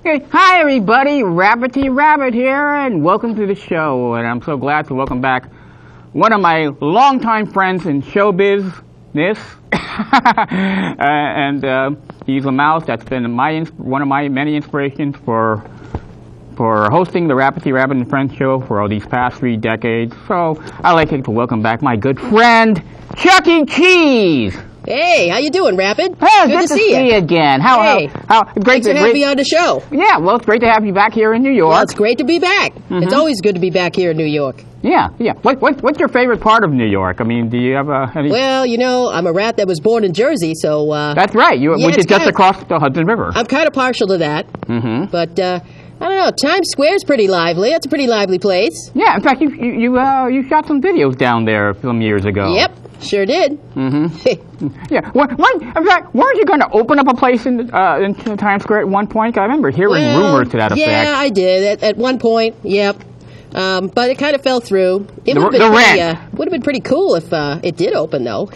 Hey, hi everybody, Rabbity Rabbit here, and welcome to the show. And I'm so glad to welcome back one of my longtime friends in showbiz, and he's a mouse that's been one of my many inspirations for hosting the Rabbity Rabbit and Friends show for all these past 3 decades. So I'd like to welcome back my good friend, Chuck E. Cheese. Hey, how you doing, Rapid? Hey, good to see you again. Great to have you on the show. Yeah, well, it's great to have you back here in New York. Well, it's great to be back. It's always good to be back here in New York. Yeah. What's your favorite part of New York? I mean, do you have any... Well, you know, I'm a rat that was born in Jersey, so... That's right, which is just across the Hudson River. I'm kind of partial to that. But, I don't know, Times Square's pretty lively. It's a pretty lively place. Yeah, in fact, you shot some videos down there some years ago. Yep. Sure did. Yeah. In fact, weren't you going to open up a place in Times Square at one point? I remember hearing rumors to that effect. Yeah, I did. At one point, yep. But it kind of fell through. It would have been pretty cool if it did open, though.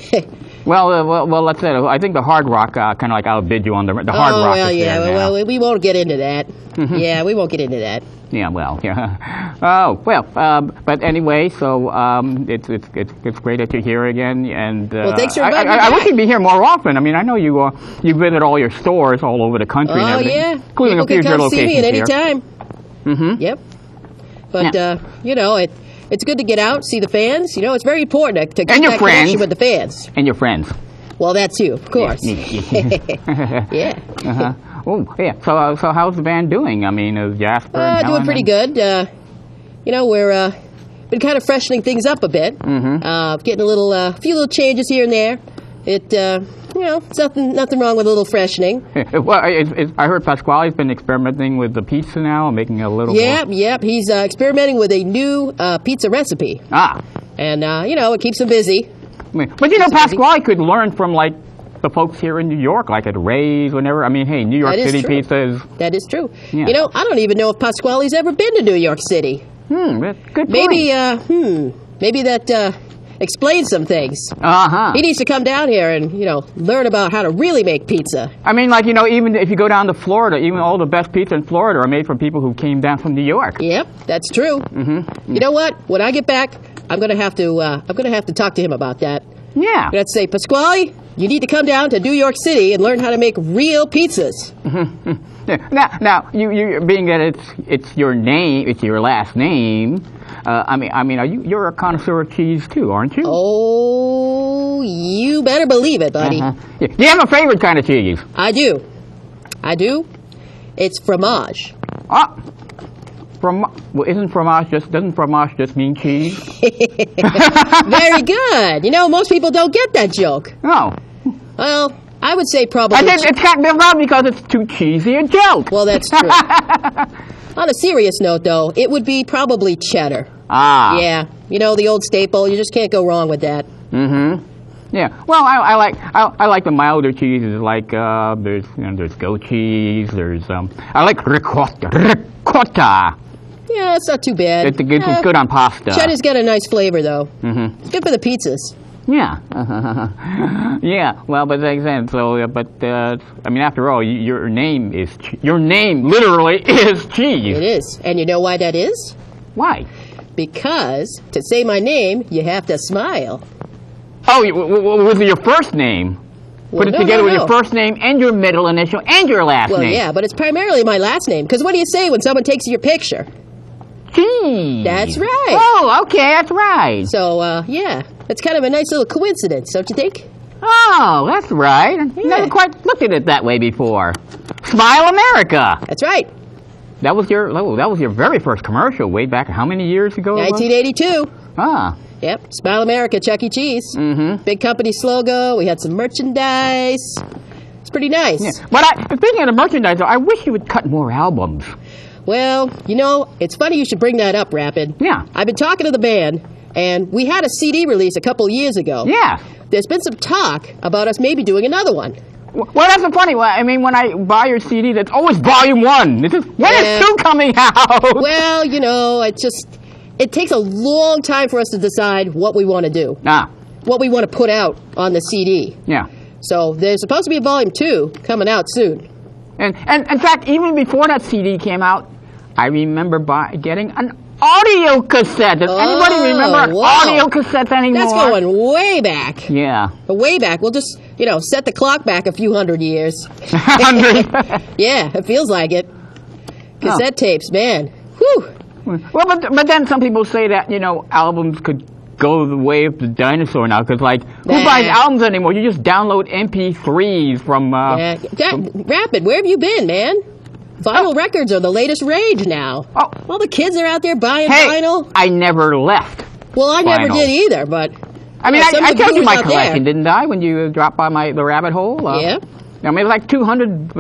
well, let's say I think the Hard Rock kind of like outbid you on the Hard Rock. Well, yeah. Well, we won't get into that. Yeah, we won't get into that. Yeah, well, yeah. Oh, well, but anyway, so it's great that you're here again, and well, thanks for inviting me I wish you'd be here more often. I mean, I know you visit all your stores all over the country and everything. Yeah, including people can come see me at any time. Yep. But you know, it's good to get out, see the fans. You know, it's very important to get that connection with the fans. And your friends. Well, that's you, of course. Yeah. Oh, yeah. So how's the band doing? I mean, is Jasper and doing pretty good. You know, we're been kind of freshening things up a bit. Getting a few little changes here and there. You know, it's nothing wrong with a little freshening. Well, I heard Pasquale's been experimenting with the pizza now, making it a little more... Yep. He's experimenting with a new pizza recipe. And, you know, it keeps him busy. But, you know, Pasquale could learn from, like, the folks here in New York, like at Ray's, whenever. I mean, hey, New York City pizza is... That is true. Yeah. You know, I don't even know if Pasquale's ever been to New York City. That's a good point. Maybe that... explains some things. He needs to come down here and, you know, learn about how to really make pizza. I mean, like, you know, even if you go down to Florida, even all the best pizza in Florida are made from people who came down from New York. Yep, that's true. You know what? When I get back, I'm gonna have to talk to him about that. Yeah. I'm gonna say, Pasquale, you need to come down to New York City and learn how to make real pizzas. Yeah. Now, you being that it's your name, it's your last name. I mean, you're a connoisseur of cheese too, aren't you? Oh, you better believe it, buddy. Yeah. Do you have a favorite kind of cheese? I do. It's fromage. Doesn't fromage just mean cheese? Very good. You know, most people don't get that joke. No. Well, I would say probably... I think it's got me wrong because it's too cheesy a joke. Well, that's true. On a serious note, though, it would be probably cheddar. Yeah. You know, the old staple. You just can't go wrong with that. Yeah. Well, I like the milder cheeses. Like there's goat cheese. I like ricotta. Yeah, it's not too bad. It's good on pasta. Cheddar's got a nice flavor, though. It's good for the pizzas. Yeah. Yeah. Well, but like I said, I mean, after all, your name literally is cheese. It is. And you know why that is? Why? Because to say my name, you have to smile. Oh, with your first name. Well, Put it together with your first name and your middle initial and your last name. Well, yeah, but it's primarily my last name. Because what do you say when someone takes your picture? Cheese. That's right. Oh, okay, that's right. So, yeah, it's kind of a nice little coincidence, don't you think? Oh, that's right. Yeah. Never quite looked at it that way before. Smile America. That's right. That was your very first commercial way back how many years ago? 1982. Yep, Smile America, Chuck E. Cheese. Big company slogan. We had some merchandise. It's pretty nice. Yeah. But speaking of the merchandise, I wish you would cut more albums. Well, you know, it's funny you should bring that up, Rapid. Yeah. I've been talking to the band, and we had a CD release a couple years ago. Yeah. There's been some talk about us maybe doing another one. Well, that's so funny. I mean, when I buy your CD, that's always Volume 1. When is 2 coming out? Well, you know, it takes a long time for us to decide what we want to do. What we want to put out on the CD. Yeah. So there's supposed to be a Volume 2 coming out soon. And in fact, even before that CD came out, I remember getting an audio cassette. Does anybody remember audio cassettes anymore? That's going way back. Yeah. Way back. We'll just, set the clock back a few hundred years. 100? Yeah, it feels like it. Cassette tapes, man. Whew. Well, but then some people say that, albums could go the way of the dinosaur now, because, who buys albums anymore? You just download MP3s from... Rapid, where have you been, man? Vinyl records are the latest rage now. Oh. All the kids are out there buying hey, vinyl. I never left. Well, I never did either, but... I mean, I told you my collection, didn't I, when you dropped by the rabbit hole? Yeah. I mean, it was like 200,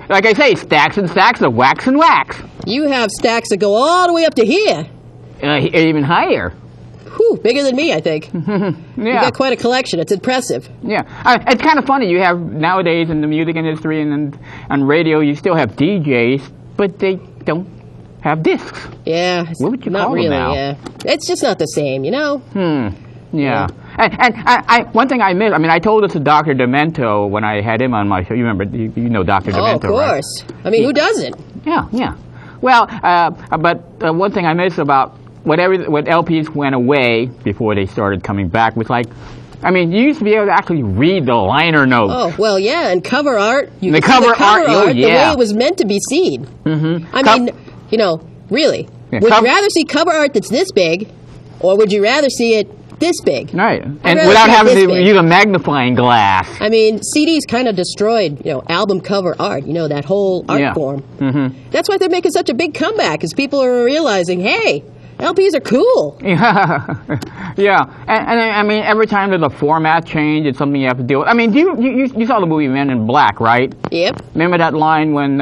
like I say, stacks and stacks of wax and wax. You have stacks that go all the way up to here. Even higher. Whew, bigger than me, I think. Yeah. You've got quite a collection. It's impressive. Yeah. It's kind of funny. You have, nowadays in the music industry and radio, you still have DJs, but they don't have discs. Yeah. What would you not call really, them now? Yeah. It's just not the same, Yeah. And one thing I missed, I told this to Dr. Demento when I had him on my show. You remember, you know Dr. Demento, right? Oh, of course. Right? Who doesn't? Yeah. Well, but one thing I missed about when LPs went away before they started coming back was you used to be able to actually read the liner notes. Oh, well, yeah, and cover art. The cover art, the way it was meant to be seen. Mm-hmm. Really. Yeah, would you rather see cover art that's this big, or would you rather see it this big? Right, and without having to use a magnifying glass. CDs kind of destroyed, album cover art, that whole art form. Mm-hmm. That's why they're making such a big comeback, because people are realizing, hey, LPs are cool. Yeah. And every time there's a format change, it's something you have to deal with. You saw the movie Men in Black, right? Yep. Remember that line when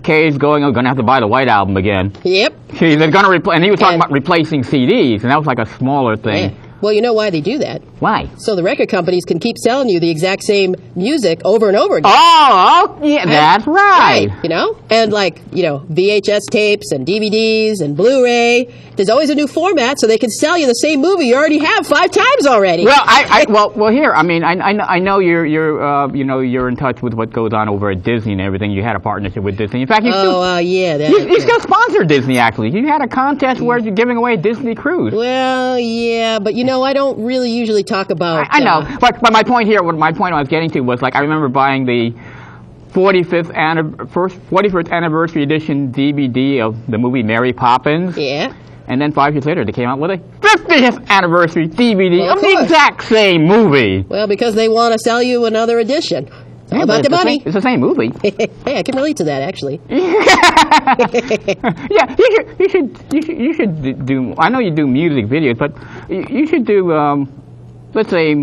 Kay's going, I'm going to have to buy the White Album again? Yep. They're going to and he was talking about replacing CDs, and that was like a smaller thing. Yeah. Well, you know why they do that? Why? So the record companies can keep selling you the exact same music over and over again. Oh, yeah, that's right. And VHS tapes and DVDs and Blu-ray. There's always a new format, so they can sell you the same movie you already have 5 times already. Well, well, here, I know you're in touch with what goes on over at Disney and everything. You had a partnership with Disney. In fact, you still sponsor Disney. Actually, you had a contest where you're giving away a Disney cruise. Well, yeah, but I don't really usually talk about... I know, but my point here, what my point I was getting to was, I remember buying the 45th anniversary edition DVD of the movie Mary Poppins. Yeah. And then 5 years later, they came out with a 50th anniversary DVD of the exact same movie. Well, because they want to sell you another edition. It's all about the money. It's the same movie. Hey, I can relate to that, actually. Yeah, you should do. I know you do music videos, but you should do, let's say,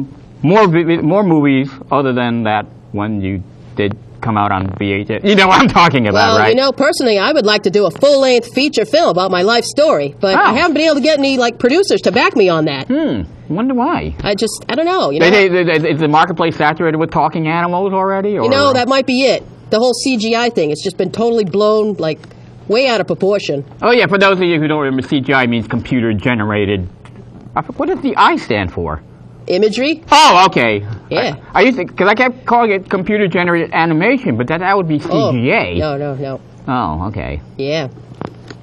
more movies other than that one you did come out on VHS. You know what I'm talking about, right? Personally, I would like to do a full-length feature film about my life story, but I haven't been able to get any producers to back me on that. Wonder why. I don't know. Is the marketplace saturated with talking animals already? Or? That might be it. The whole CGI thing, it's just been totally blown, way out of proportion. Oh, yeah, for those of you who don't remember, CGI means computer-generated. What does the I stand for? Imagery. Oh, okay. Yeah. I used to, because I kept calling it computer-generated animation, but that would be CGA. Oh, no. Oh, okay. Yeah.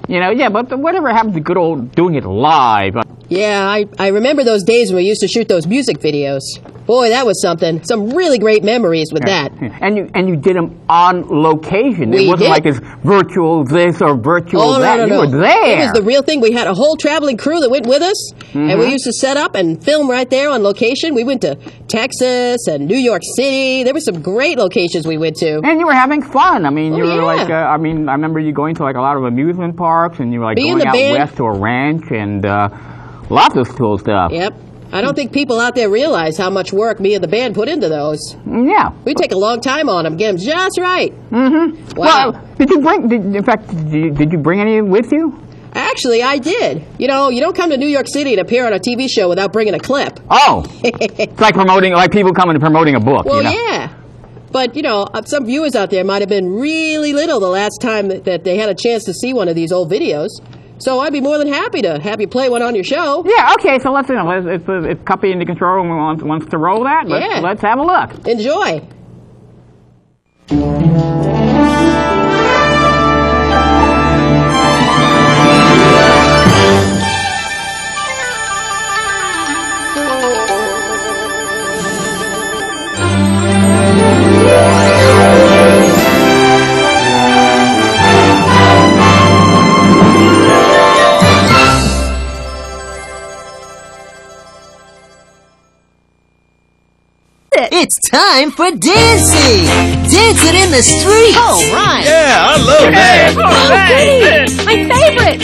But whatever happened to good old doing it live? Yeah, I remember those days when we used to shoot those music videos. Boy, that was something. Some really great memories with that. And you did them on location. It wasn't like this virtual this or virtual that. No. You were there. It was the real thing. We had a whole traveling crew that went with us, and we used to set up and film right there on location. We went to Texas and New York City. There were some great locations we went to. And you were having fun. I remember you going to a lot of amusement parks, and you were going out west to a ranch and lots of cool stuff. Yep. I don't think people out there realize how much work me and the band put into those. Yeah. We take a long time on them, get them just right. Mm-hmm. Wow. Well, did you bring any with you? Actually, I did. You don't come to New York City and appear on a TV show without bringing a clip. Oh. It's like people coming and promoting a book. Well, yeah. But, some viewers out there might have been really little the last time that they had a chance to see one of these old videos. So I'd be more than happy to have you play one on your show. Yeah, okay, so let's if Cuppy in the control room wants to roll that, let's have a look. Enjoy. It's time for dancing! Dancing in the street! Oh, right! Yeah, I love that! Oh, goody! My favorite!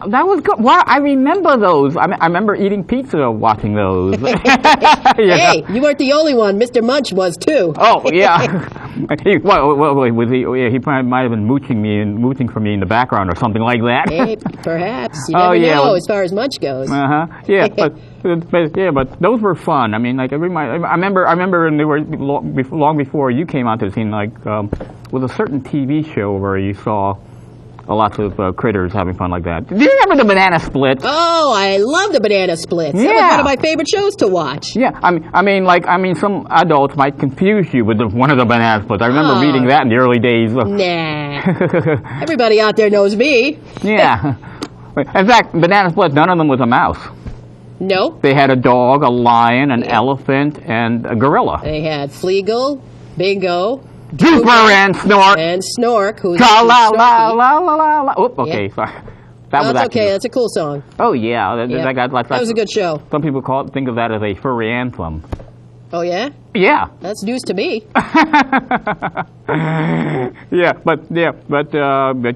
That was good. Wow, I remember those. I remember eating pizza watching those. Hey, you weren't the only one. Mr. Munch was too. Oh, yeah. Was he? Yeah, he probably might have been mooching for me in the background or something like that. Hey, perhaps. You never know as far as Munch goes. Yeah, but those were fun. I mean, like I remember, and they were long before you came onto the scene. Like, with a certain TV show where you saw lots of critters having fun like that. Do you remember the Banana Split? Oh, I love the Banana Splits. Yeah. That was one of my favorite shows to watch. Yeah, I mean, some adults might confuse you with one of the Banana Splits. I remember reading that in the early days. Nah. Everybody out there knows me. Yeah. In fact, Banana Split, none of them was a mouse. No. They had a dog, a lion, an elephant, and a gorilla. They had Fleagle, Bingo, Drooper and Snork. And Snork, who's la la la la la la. Oop, okay, sorry. That's okay. That's a cool song. Oh yeah, that was a good show. Some people think of that as a furry anthem. Oh yeah? Yeah. That's news to me. But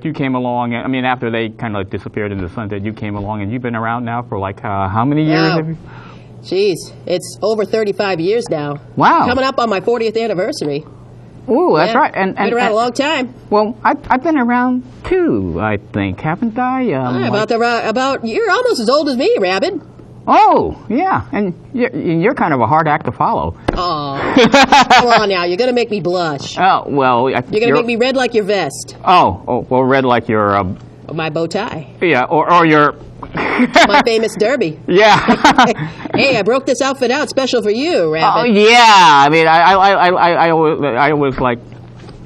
you came along. I mean, after they kind of disappeared into the sunset, you came along, and you've been around now for like how many years? Wow. Have you? Jeez, it's over 35 years now. Wow. Coming up on my 40th anniversary. Ooh, that's right. And been around a long time. Well, I've been around too, I think, haven't I? About you're almost as old as me, Rabbit. Oh, yeah, and you're kind of a hard act to follow. Oh, come on now, you're gonna make me blush. Oh well, you're gonna make me red like your vest. Oh, well, red like your my bow tie. Yeah, or your my famous derby. Yeah. Hey, I broke this outfit out special for you, Rabbit. Oh yeah, I mean, I always like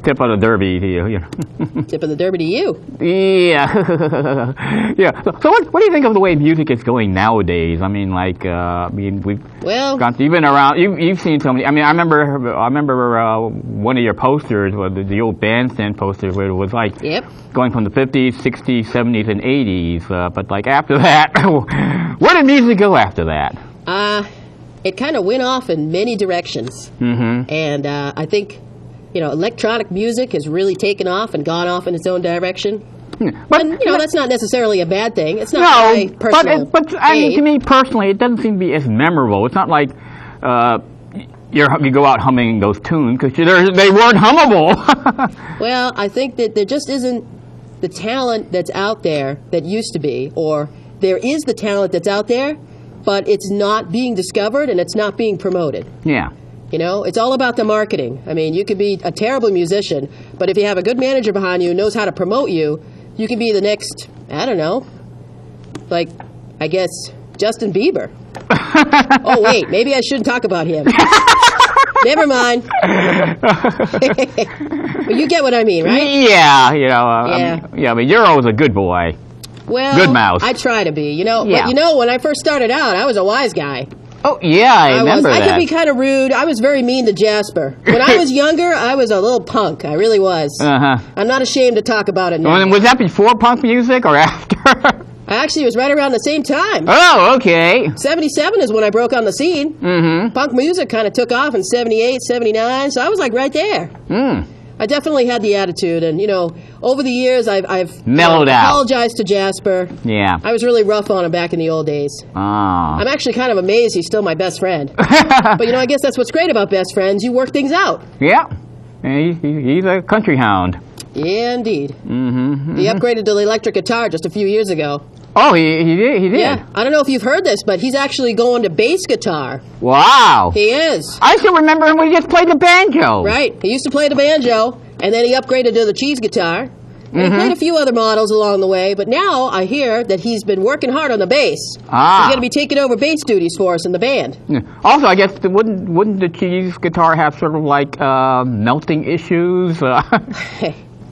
tip of the derby to you. You know. Tip of the derby to you. Yeah. Yeah. So what do you think of the way music is going nowadays? I mean, like, we've gone to, you've been around. You've seen so many. I mean, I remember one of your posters, the old bandstand posters, where it was like going from the 50s, 60s, 70s, and 80s. But like after that, where did music go after that? It kind of went off in many directions, and I think, you know, electronic music has really taken off and gone off in its own direction. But and, you know, that's not necessarily a bad thing. It's not my personal but I mean, to me personally, it doesn't seem to be as memorable. It's not like you go out humming those tunes because they weren't hummable. Well, I think that there just isn't the talent that's out there that used to be, or there is the talent that's out there, but it's not being discovered and it's not being promoted. Yeah. You know, it's all about the marketing. I mean, you could be a terrible musician, but if you have a good manager behind you who knows how to promote you, you can be the next, I don't know, like, I guess, Justin Bieber. Oh, wait, maybe I shouldn't talk about him. Never mind. But you get what I mean, right? Yeah, you know, I mean, you're always a good boy. Well, good mouse. I try to be, you know. Yeah. But, you know, when I first started out, I was a wise guy. Oh, yeah, I remember that. I could be kind of rude. I was very mean to Jasper. When I was younger, I was a little punk. I really was. I'm not ashamed to talk about it now. Well, was that before punk music or after? Actually, it was right around the same time. Oh, okay. 77 is when I broke on the scene. Punk music kind of took off in 78, 79, so I was like right there. I definitely had the attitude, and, you know, over the years, I've mellowed out. Apologized to Jasper. Yeah. I was really rough on him back in the old days. I'm actually kind of amazed he's still my best friend. But, you know, I guess that's what's great about best friends. You work things out. Yeah. He's a country hound. Yeah, indeed. He upgraded to the electric guitar just a few years ago. Oh, he did? Yeah. I don't know if you've heard this, but he's actually going to bass guitar. Wow. He is. I still remember him when he just played the banjo. Right. He used to play the banjo, and then he upgraded to the cheese guitar. And he played a few other models along the way, but now I hear that he's been working hard on the bass. He's going to be taking over bass duties for us in the band. Yeah. Also, I guess, wouldn't the cheese guitar have sort of like melting issues?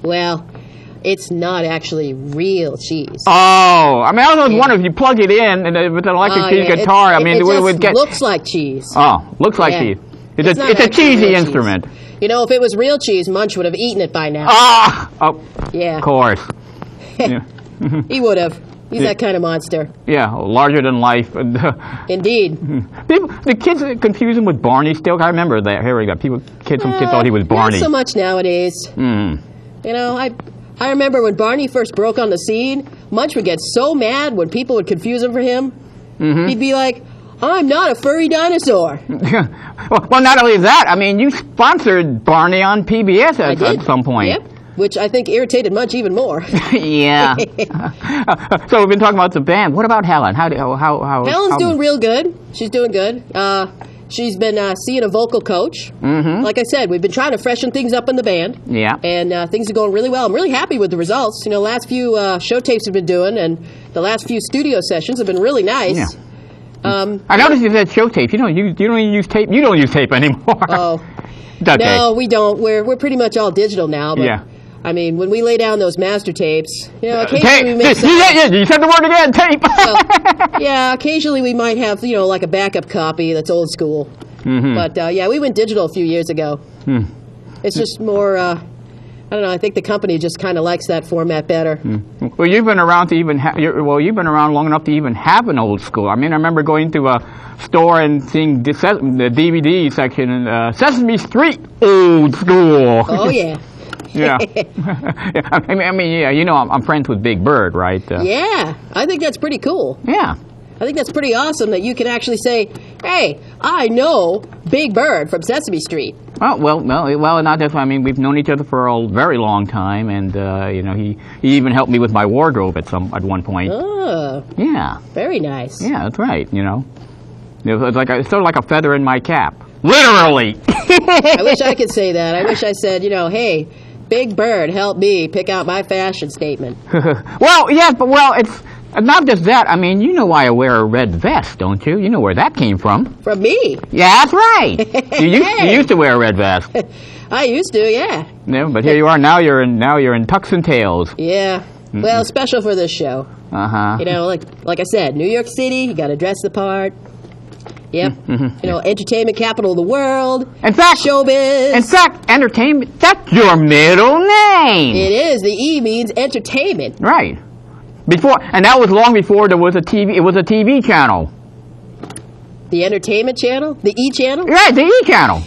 Well, it's not actually real cheese. Oh, I mean, I was wondering if you plug it in and with an electric cheese guitar, I mean, it would get... looks like cheese. Oh, looks like cheese. It's a cheesy instrument. Cheese. You know, if it was real cheese, Munch would have eaten it by now. Oh, yeah. Of course. Yeah. He would have. He's that kind of monster. Yeah, larger than life. Indeed. The kids confuse him with Barney still. I remember that. Here we go. Kids thought he was Barney. Not so much nowadays. You know, I remember when Barney first broke on the scene, Munch would get so mad when people would confuse him for him. He'd be like, I'm not a furry dinosaur. Well, not only that, I mean, you sponsored Barney on PBS at some point. Yep, which I think irritated Munch even more. Yeah. So we've been talking about the band. What about Helen? Helen's doing real good. She's doing good. She's been seeing a vocal coach. Like I said, we've been trying to freshen things up in the band. Yeah. And things are going really well. I'm really happy with the results. You know, last few show tapes we've been doing and the last few studio sessions have been really nice. Yeah. I noticed you said show tape. You don't use tape. You don't use tape anymore. Oh. No, we don't. We're pretty much all digital now. But yeah. I mean, when we lay down those master tapes, you know, occasionally we make some... Yeah, you said the word again, tape! Well, yeah, occasionally we might have, you know, like a backup copy that's old school. But, yeah, we went digital a few years ago. It's just more, I don't know, I think the company just kind of likes that format better. Well, you've been around to even you've been around long enough to even have an old school. I mean, I remember going to a store and seeing the DVD section in Sesame Street old school. Oh, yeah. Yeah. I mean, yeah, you know, I'm friends with Big Bird, right? Yeah, I think that's pretty cool. Yeah. I think that's pretty awesome that you can actually say, hey, I know Big Bird from Sesame Street. Oh, well, not just, I mean, we've known each other for a very long time, and, you know, he even helped me with my wardrobe at one point. Oh. Yeah. Very nice. Yeah, that's right, you know. It's sort of like a feather in my cap. Literally! I wish I could say that. I wish I said, you know, hey, Big Bird helped me pick out my fashion statement. Well, yes, but, it's not just that. I mean, you know why I wear a red vest, don't you? You know where that came from. From me? Yeah, that's right. You used to wear a red vest. I used to, yeah. No, but here you are now. You're in tux and tails. Yeah. Well, special for this show. Uh-huh. You know, like I said, New York City, you got to dress the part. Yep. You know, entertainment capital of the world. In fact, showbiz. In fact, entertainment, that's your middle name. It is. The E means entertainment. Right. And that was long before there was a TV, it was a TV channel. The entertainment channel? The E channel? Right, the E channel.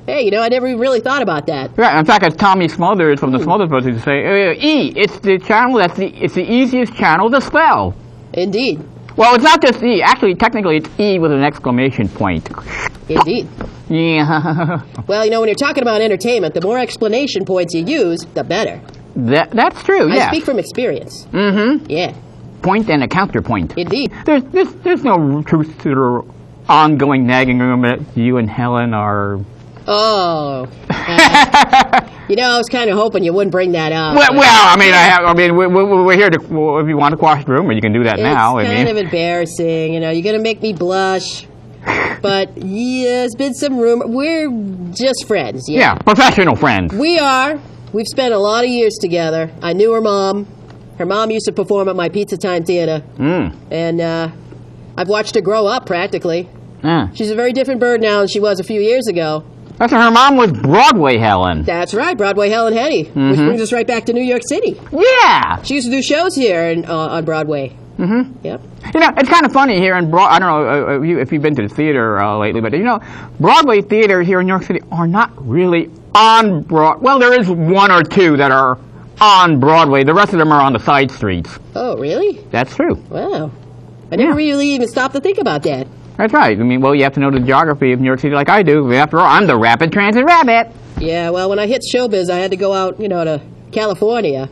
Hey, you know, I never really thought about that. Right. In fact, as Tommy Smothers from the Smothers Brothers used to say, E, it's the channel it's the easiest channel to spell. Indeed. Well, it's not just E. Actually, technically, it's E with an exclamation point. Indeed. Yeah. Well, you know, when you're talking about entertainment, the more explanation points you use, the better. That's true, yeah. I speak from experience. Mm-hmm. Yeah. Point and a counterpoint. Indeed. There's no truth to the ongoing nagging room that you and Helen are... Oh. You know, I was kind of hoping you wouldn't bring that up. Well, we're here to... if you want to quash the rumor, you can do that now. It's kind of embarrassing. You know, you're going to make me blush. But, yeah, there's been some rumor. We're just friends. Yeah, professional friends. We are. We've spent a lot of years together. I knew her mom. Her mom used to perform at my Pizza Time Theater. And I've watched her grow up, practically. She's a very different bird now than she was a few years ago. That's her mom was Broadway Helen. That's right, Broadway Helen Henny. Which brings us right back to New York City. Yeah! She used to do shows here on Broadway. Yep. You know, it's kind of funny here in I don't know if you've been to the theater lately, but you know, Broadway theaters here in New York City are not really on Broadway. Well, there is one or two that are on Broadway. The rest of them are on the side streets. Oh, really? That's true. Wow. I never really even stopped to think about that. That's right. I mean, well, you have to know the geography of New York City like I do. After all, I'm the rapid transit rabbit. Yeah, well, when I hit showbiz, I had to go out, you know, to California.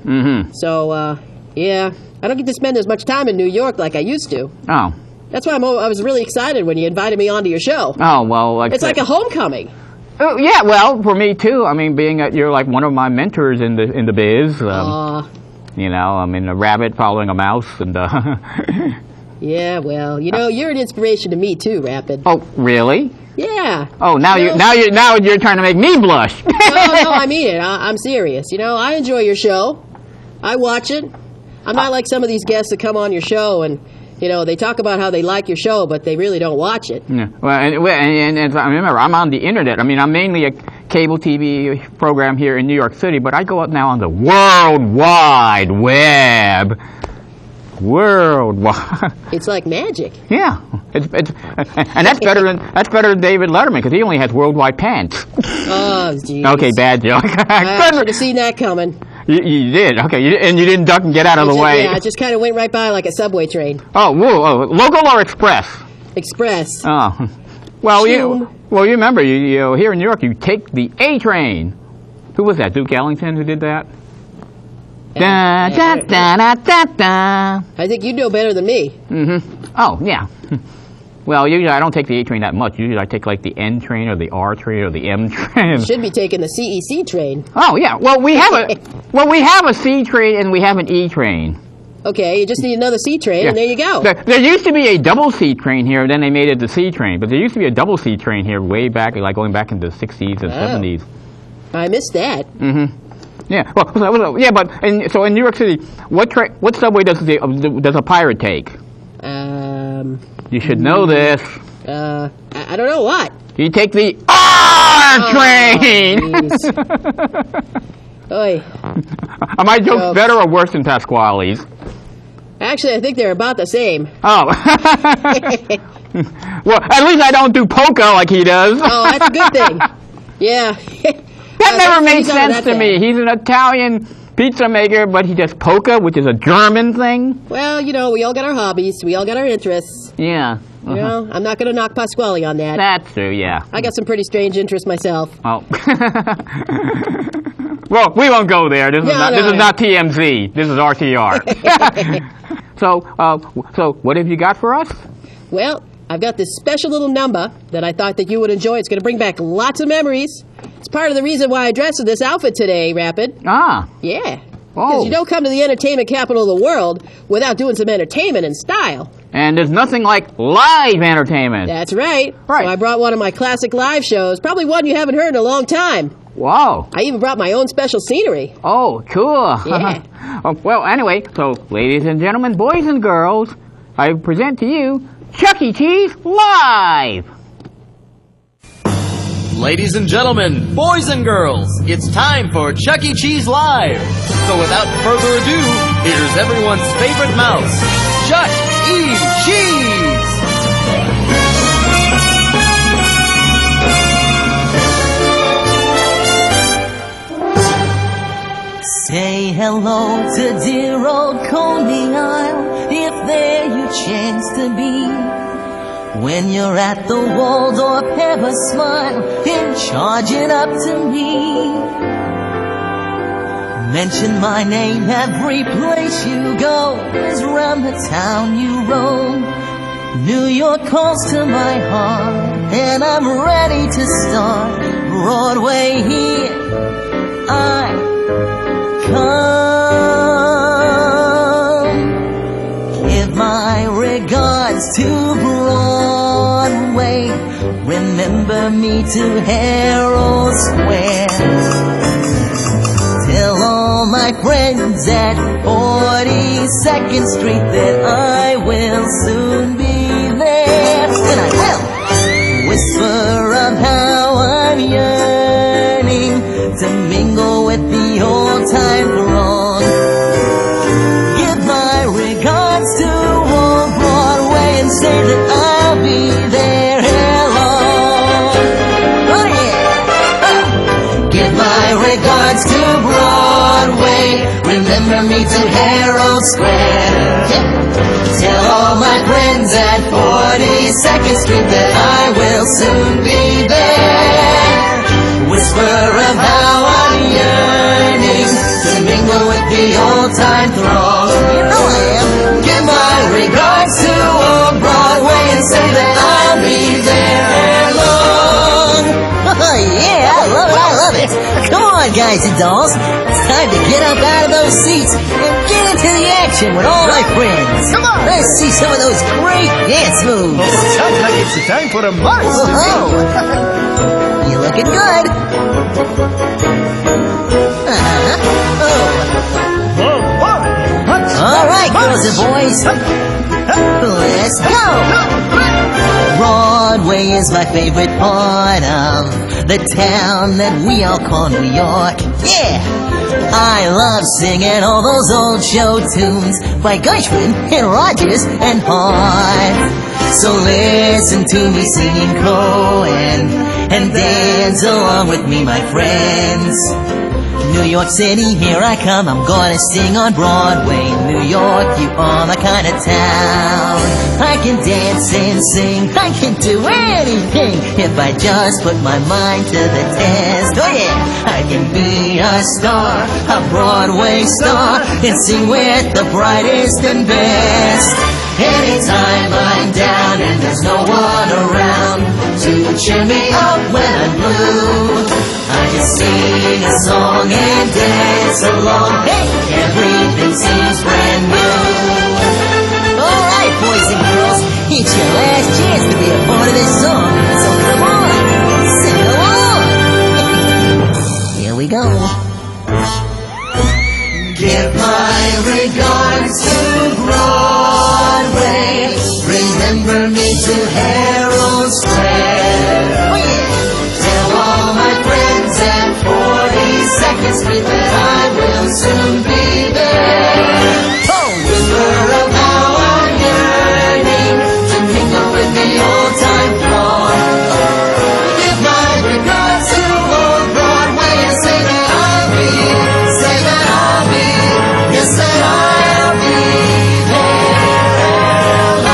So, yeah, I don't get to spend as much time in New York like I used to. Oh. That's why I was really excited when you invited me onto your show. Oh, well... It's like a homecoming. Oh, yeah, well, for me, too. I mean, being you're like one of my mentors in the biz. You know, I mean, a rabbit following a mouse and... Yeah, well, you know, you're an inspiration to me, too, Rapid. Oh, really? Yeah. Oh, now you're trying to make me blush. No, I mean it. I'm serious. You know, I enjoy your show. I watch it. I'm not like some of these guests that come on your show and, you know, they talk about how they like your show, but they really don't watch it. Yeah. Well, and remember, I'm on the internet. I mean, I'm mainly a cable TV program here in New York City, but I go out now on the World Wide Web. Worldwide. It's like magic. Yeah, and that's better than David Letterman because he only has worldwide pants. Oh, geez. Okay, bad joke. I should have seen that coming. You did, okay, and you didn't duck and get out of the way. Yeah, I just kind of went right by like a subway train. Oh, whoa, local or express? Express. Oh, well, you remember you here in New York you take the A train. Who was that? Duke Ellington who did that? Da, da, da, da, da, da. I think you know better than me. Oh, yeah. Well, usually I don't take the A train that much. Usually I take like the N train or the R train or the M train. You should be taking the CEC train. Oh, yeah. Well, we have a C train and we have an E train. Okay, you just need another C train, and there you go. There used to be a double C train here, then they made it the C train. But there used to be a double C train here way back, like going back into the 60s and 70s. I missed that. Yeah, well, yeah, but so in New York City, what subway does a pirate take? You should know this. I don't know what. You take the R train. Oy. Are my jokes better or worse than Pasquale's? Actually, I think they're about the same. Oh. Well, at least I don't do polka like he does. Oh, that's a good thing. Yeah. That never made sense to me. He's an Italian pizza maker, but he does polka, which is a German thing. Well, you know, we all got our hobbies. We all got our interests. Yeah. You know, I'm not going to knock Pasquale on that. That's true, yeah. I got some pretty strange interests myself. Oh. Well, we won't go there. This is not TMZ. This is RTR. So what have you got for us? Well, I've got this special little number that I thought that you would enjoy. It's going to bring back lots of memories. It's part of the reason why I dressed in this outfit today, Rapid. Ah. Yeah. Because you don't come to the entertainment capital of the world without doing some entertainment and style. And there's nothing like live entertainment. That's right. Right. So I brought one of my classic live shows, probably one you haven't heard in a long time. Wow. I even brought my own special scenery. Oh, cool. Yeah. Well, anyway, so ladies and gentlemen, boys and girls, I present to you Chuck E. Cheese Live. Ladies and gentlemen, boys and girls, it's time for Chuck E. Cheese Live. So without further ado, here's everyone's favorite mouse, Chuck E. Cheese. Say hello to dear old Coney Isle, if there you chance to be. When you're at the Waldorf, have a smile and charge it up to me. Mention my name every place you go, as round the town you roam. New York calls to my heart, and I'm ready to start. Broadway, here I come. Give my regards to Broadway. Remember me to Herald Square. Tell all my friends at 42nd Street that I will soon be there. And I will whisper of how I'm yearning to mingle with the old-time throng. Give my regards to old Broadway and say that I'll be there ere long. Oh yeah! Give my regards to Broadway. Remember me to Herald Square. Yeah. Tell all my friends at 42nd Street that I will soon be there. Whisper of how I'm yearning to mingle with the old-time throng. You know I am. Give my regards to old Broadway and say that I'll be there ere long. Oh yeah, I love it. Come on, guys and dolls. It's time to get up out of those seats and get into the action with all my friends. Come on. Let's see some of those great dance moves. Sounds like it's the time for a march. Oh, you're looking good. All right, girls and boys, let's go. Broadway is my favorite part of the town that we all call New York. Yeah, I love singing all those old show tunes by Gershwin and Rogers and Hart. So listen to me singing Cohen and dance along with me, my friends. New York City, here I come, I'm gonna sing on Broadway. New York, you are my kind of town. I can dance and sing, I can do anything if I just put my mind to the test. Oh yeah, I can be a star, a Broadway star, and sing with the brightest and best. Anytime I'm down and there's no one around to cheer me up when I'm blue, I just sing a song and dance along. Hey, everything seems brand new. All right, boys and girls, it's your last chance to be a part of this song. So come on, sing along. Here we go. Give my regards to Broadway. Remember me to Herald Square. Oh yeah. Tell all my friends at 42nd Street that I will soon be there. Oh, whisper of how I'm yearning to mingle with the old-time throng. Give my regards to old Broadway and say that I'll be, say that I'll be, yes that I'll be there ere long.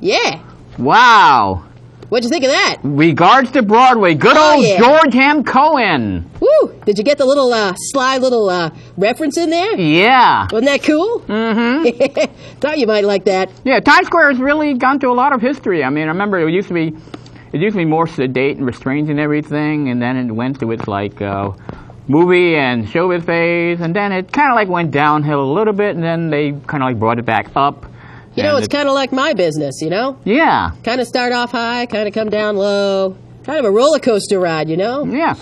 Yeah. Wow. What'd you think of that? Regards to Broadway. Good old yeah. George M. Cohen. Woo! Did you get the little sly little reference in there? Yeah. Wasn't that cool? Mm-hmm. Thought you might like that. Yeah, Times Square has really gone through a lot of history. I mean, I remember it used to be more sedate and restrained and everything, and then it went to its like movie and showbiz phase, and then it kind of like went downhill a little bit, and then they kind of like brought it back up. You know, it's kind of like my business, you know? Yeah. Kind of start off high, kind of come down low. Kind of a roller coaster ride, you know? Yeah.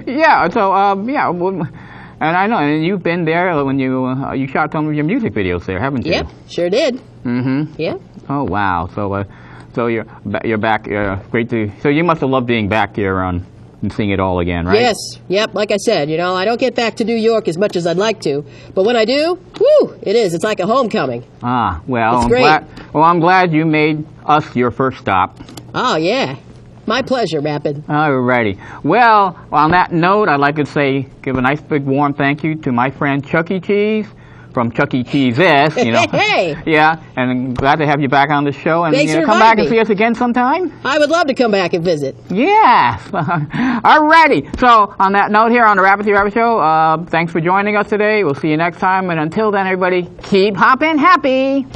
Yeah. So, yeah. Well, and I know, and you've been there when you shot some of your music videos there, haven't you? Yep, sure did. Mm-hmm. Yeah. Oh, wow. So you're back. Great to. So you must have loved being back here and seeing it all again, right? Yes. Yep. Like I said, you know, I don't get back to New York as much as I'd like to, but when I do, whoo, it is. It's like a homecoming. Ah, well, It's great. I'm glad you made us your first stop. Oh yeah, my pleasure, Rapid. Alrighty. Well, on that note, I'd like to give a nice big warm thank you to my friend Chuck E. Cheese from Chuck E. Cheese's, you know. Hey. Yeah, and I'm glad to have you back on the show, and Thanks for come back inviting and me. see us again sometime. I would love to come back and visit. Yes. Alrighty. So on that note here on the Rabbit Show, thanks for joining us today. We'll see you next time, and until then, everybody, keep hopping happy.